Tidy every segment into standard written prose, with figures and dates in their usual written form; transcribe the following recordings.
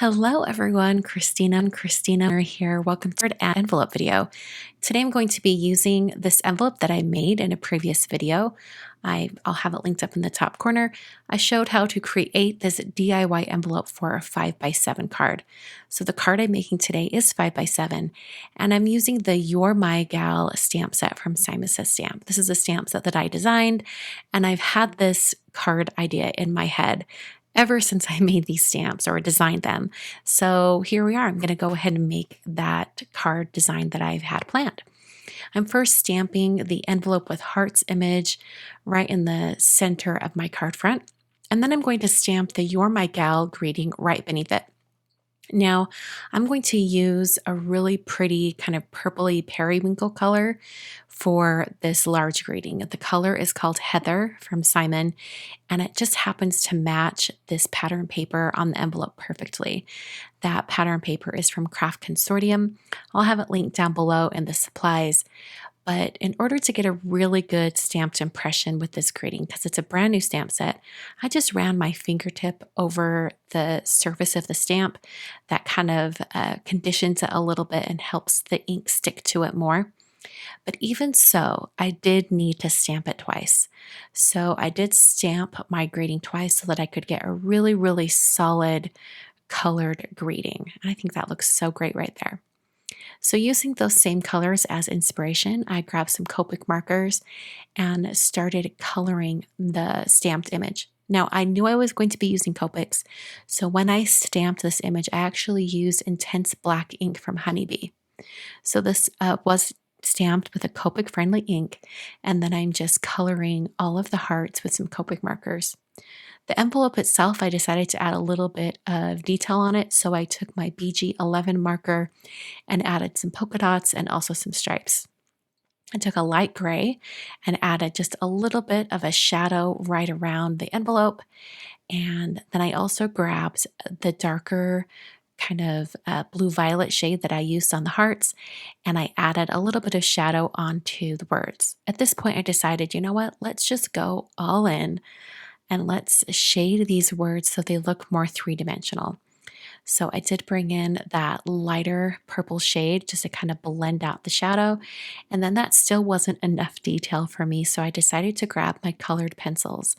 Hello everyone, Christina here. Welcome to an envelope video. Today I'm going to be using this envelope that I made in a previous video. I'll have it linked up in the top corner. I showed how to create this DIY envelope for a 5x7 card. So the card I'm making today is 5x7, and I'm using the You're My Gal stamp set from Simon Says Stamp. This is a stamp set that I designed, and I've had this card idea in my head ever since I made these stamps or designed them. So here we are. I'm going to go ahead and make that card design that I've had planned. I'm first stamping the envelope with heart's image right in the center of my card front. And then I'm going to stamp the You're My Gal greeting right beneath it. Now, I'm going to use a really pretty kind of purpley periwinkle color for this large greeting. The color is called Heather from Simon, and it just happens to match this pattern paper on the envelope perfectly. That pattern paper is from Craft Consortium. I'll have it linked down below in the supplies. But in order to get a really good stamped impression with this greeting, because it's a brand new stamp set, I just ran my fingertip over the surface of the stamp. That kind of conditions it a little bit and helps the ink stick to it more. But even so, I did need to stamp it twice. So I did stamp my greeting twice so that I could get a really, really solid colored greeting. And I think that looks so great right there. So using those same colors as inspiration, I grabbed some Copic markers and started coloring the stamped image. Now, I knew I was going to be using Copics, so when I stamped this image, I actually used intense black ink from Honeybee. So this was stamped with a Copic friendly ink, and then I'm just coloring all of the hearts with some Copic markers. The envelope itself, I decided to add a little bit of detail on it, so I took my BG11 marker and added some polka dots and also some stripes. I took a light gray and added just a little bit of a shadow right around the envelope, and then I also grabbed the darker kind of blue-violet shade that I used on the hearts, and I added a little bit of shadow onto the words. At this point, I decided, you know what, let's just go all in and let's shade these words so they look more three-dimensional. So I did bring in that lighter purple shade just to kind of blend out the shadow. And then that still wasn't enough detail for me, so I decided to grab my colored pencils.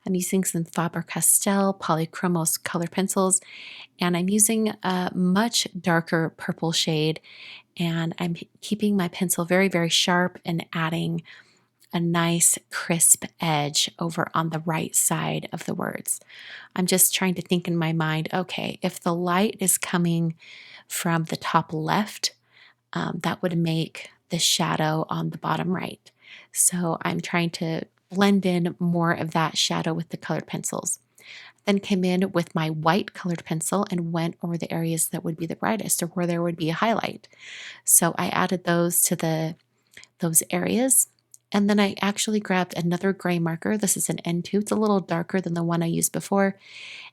I'm using some Faber-Castell Polychromos colored pencils, and I'm using a much darker purple shade, and I'm keeping my pencil very, very sharp and adding a nice crisp edge over on the right side of the words. I'm just trying to think in my mind, okay, if the light is coming from the top left, that would make the shadow on the bottom right. So I'm trying to blend in more of that shadow with the colored pencils. Then came in with my white colored pencil and went over the areas that would be the brightest or where there would be a highlight. So I added those to those areas. And then I actually grabbed another gray marker. This is an N2. It's a little darker than the one I used before.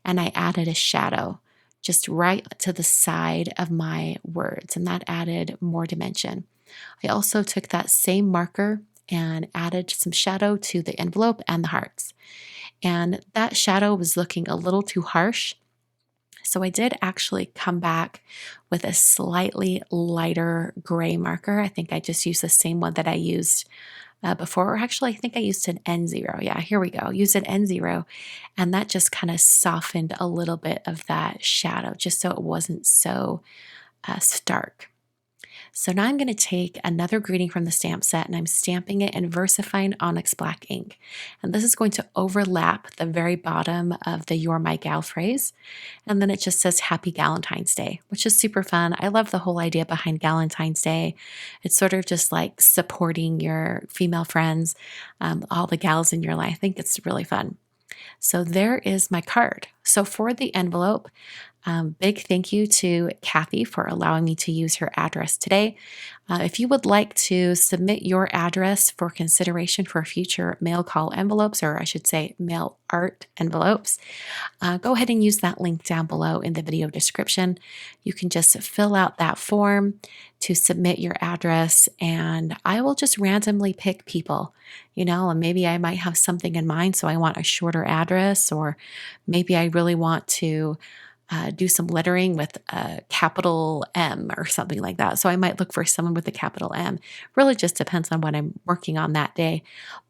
And I added a shadow just right to the side of my words. And that added more dimension. I also took that same marker and added some shadow to the envelope and the hearts. And that shadow was looking a little too harsh. So I did actually come back with a slightly lighter gray marker. I think I just used the same one that I used before, or actually, I think I used an N0. Yeah, here we go. Use an N0, and that just kind of softened a little bit of that shadow, just so it wasn't so stark. So now I'm going to take another greeting from the stamp set and I'm stamping it in VersaFine Onyx Black ink. And this is going to overlap the very bottom of the You're My Gal phrase. And then it just says Happy Galentine's Day, which is super fun. I love the whole idea behind Galentine's Day. It's sort of just like supporting your female friends, all the gals in your life. I think it's really fun. So there is my card. So for the envelope, big thank you to Kathy for allowing me to use her address today. If you would like to submit your address for consideration for future mail call envelopes, or I should say mail art envelopes, go ahead and use that link down below in the video description. You can just fill out that form to submit your address, and I will just randomly pick people, and maybe I might have something in mind, so I want a shorter address, or maybe I really want to do some lettering with a capital M or something like that. So I might look for someone with a capital M. Really just depends on what I'm working on that day.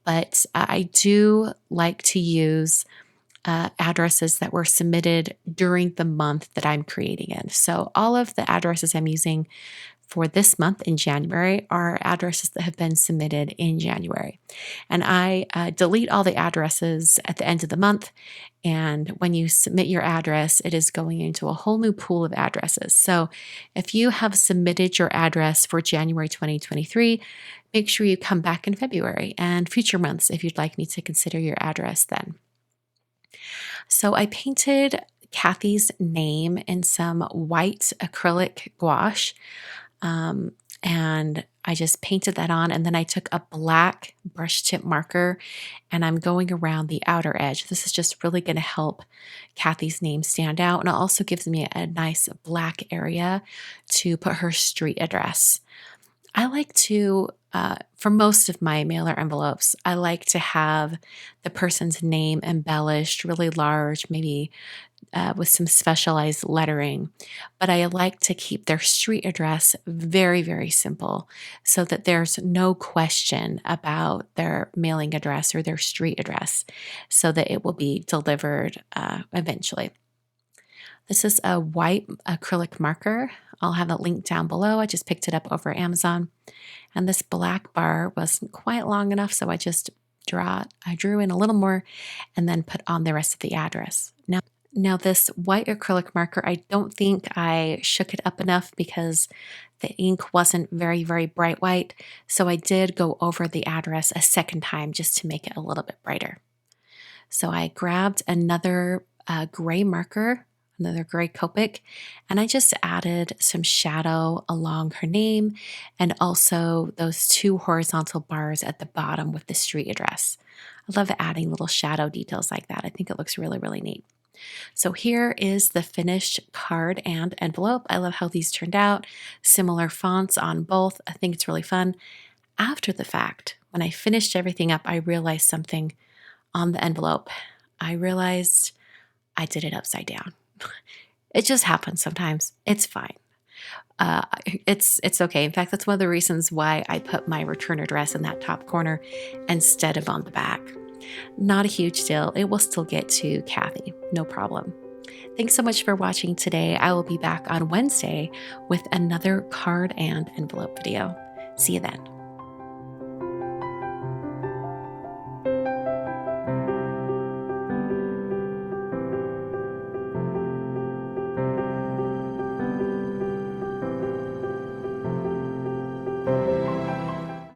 But I do like to use addresses that were submitted during the month that I'm creating in. So all of the addresses I'm using for this month in January are addresses that have been submitted in January. And I delete all the addresses at the end of the month. And when you submit your address, it is going into a whole new pool of addresses. So if you have submitted your address for January 2023, make sure you come back in February and future months if you'd like me to consider your address then. So I painted Kathy's name in some white acrylic gouache. And I just painted that on, and then I took a black brush tip marker and I'm going around the outer edge. This is just really going to help Kathy's name stand out, and it also gives me a nice black area to put her street address. I like to, for most of my mailer envelopes, I like to have the person's name embellished really large, maybe with some specialized lettering. But I like to keep their street address very, very simple so that there's no question about their mailing address or their street address so that it will be delivered eventually. This is a white acrylic marker. I'll have a link down below. I just picked it up over Amazon. And this black bar wasn't quite long enough, so I drew in a little more and then put on the rest of the address. Now this white acrylic marker, I don't think I shook it up enough because the ink wasn't very, very bright white. So I did go over the address a second time just to make it a little bit brighter. So I grabbed another gray marker, another gray Copic, and I just added some shadow along her name and also those two horizontal bars at the bottom with the street address. I love adding little shadow details like that. I think it looks really, really neat. So here is the finished card and envelope. I love how these turned out. Similar fonts on both. I think it's really fun. After the fact, when I finished everything up, I realized something on the envelope. I realized I did it upside down. It just happens sometimes. It's fine. It's okay. In fact, that's one of the reasons why I put my return address in that top corner instead of on the back. Not a huge deal. It will still get to Kathy. No problem. Thanks so much for watching today. I will be back on Wednesday with another card and envelope video. See you then.